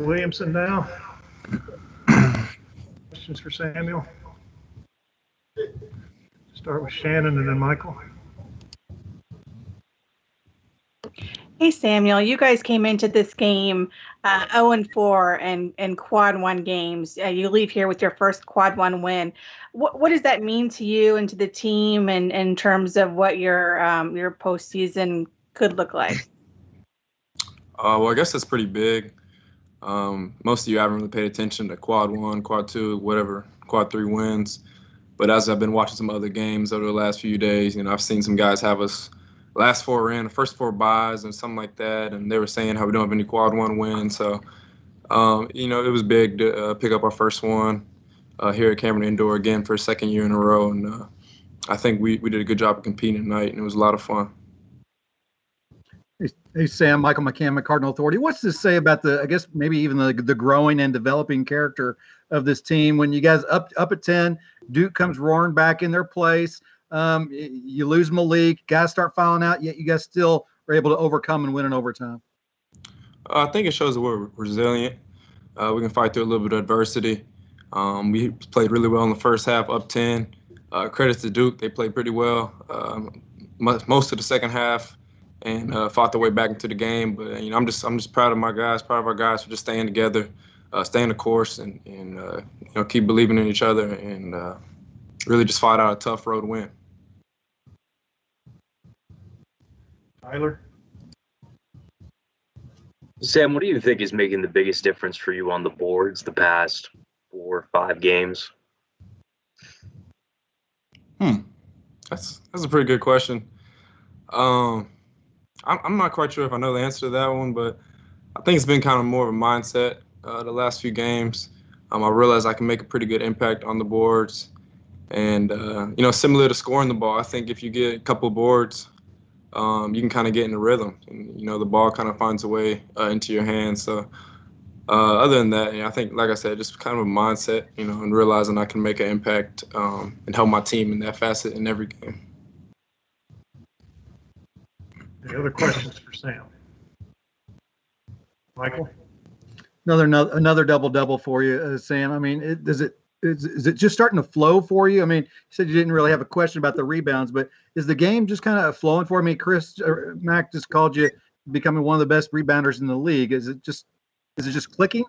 Williamson now. Questions for Samuel? Start with Shannon and then Michael. Hey, Samuel, you guys came into this game 0-4 and quad one games. You leave here with your first quad one win. What does that mean to you and to the team and in terms of what your postseason could look like? Well, I guess that's pretty big. Most of you haven't really paid attention to quad one, quad two, whatever, quad three wins. But as I've been watching some other games over the last few days, I've seen some guys have us last four in, the first four buys and something like that. And they were saying how we don't have any quad one wins. So, it was big to pick up our first one here at Cameron Indoor again for a second year in a row. And I think we did a good job of competing tonight, and it was a lot of fun. Hey, Sam, Michael McCammon, Cardinal Authority. What's this say about I guess maybe even the growing and developing character of this team? When you guys up at 10, Duke comes roaring back in their place. You lose Malik, guys start fouling out, yet you guys still are able to overcome and win in overtime. I think it shows that we're resilient. We can fight through a little bit of adversity. We played really well in the first half, up 10. Credit to Duke, they played pretty well most of the second half and fought their way back into the game. But I'm just proud of my guys, proud of our guys for just staying together, staying the course, and keep believing in each other and really just fight out a tough road win. Tyler? Sam, what do you think is making the biggest difference for you on the boards the past 4 or 5 games? That's a pretty good question. I'm not quite sure if I know the answer to that one, but I think it's been kind of more of a mindset the last few games. I realize I can make a pretty good impact on the boards. And, similar to scoring the ball, I think if you get a couple of boards, you can kind of get in the rhythm. And, the ball kind of finds a way into your hands. So other than that, I think, like I said, just kind of a mindset, and realizing I can make an impact and help my team in that facet in every game. Any other questions for Sam? Michael? Another double-double for you, Sam. I mean, is it just starting to flow for you? I mean, you said you didn't really have a question about the rebounds, but is the game just kind of flowing for me? Mac just called you becoming one of the best rebounders in the league. Is it just clicking?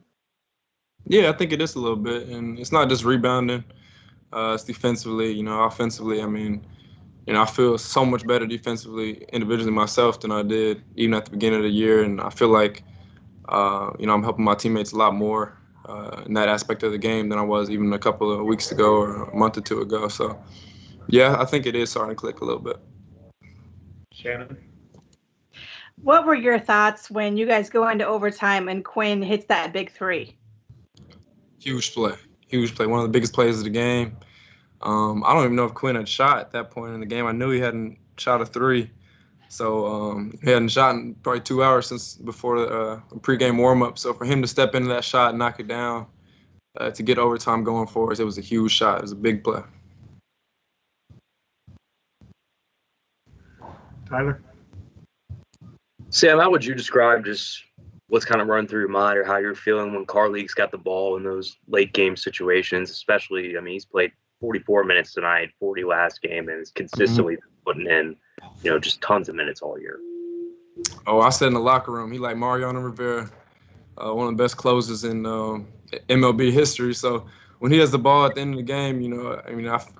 Yeah, I think it is a little bit, and it's not just rebounding. It's defensively, offensively. I mean, I feel so much better defensively individually myself than I did even at the beginning of the year, and I feel like, I'm helping my teammates a lot more in that aspect of the game than I was even a couple of weeks ago or a month or two ago. So, yeah, I think it is starting to click a little bit. Shannon? What were your thoughts when you guys go into overtime and Quinn hits that big three? Huge play. One of the biggest plays of the game. I don't even know if Quinn had shot at that point in the game. I knew he hadn't shot a three. So he hadn't shot in probably 2 hours since before the pregame warm-up. So for him to step into that shot and knock it down to get overtime going for us, it was a huge shot. It was a big play. Tyler? Sam, how would you describe just what's kind of run through your mind or how you're feeling when Carleague's got the ball in those late game situations, especially, he's played 44 minutes tonight, 40 last game, and is consistently putting in, just tons of minutes all year. Oh, I said in the locker room, he like Mariano Rivera, one of the best closers in MLB history. So when he has the ball at the end of the game,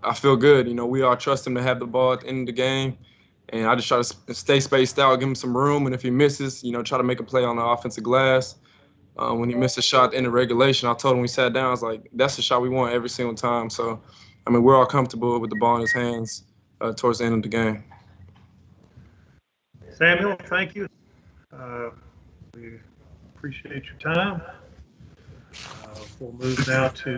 I feel good. We all trust him to have the ball at the end of the game. And I just try to stay spaced out, give him some room. And if he misses, try to make a play on the offensive glass. When he missed a shot at the end of regulation, I told him we sat down, I was like, that's the shot we want every single time. So, we're all comfortable with the ball in his hands towards the end of the game. Samuel, thank you. We appreciate your time. We'll move now to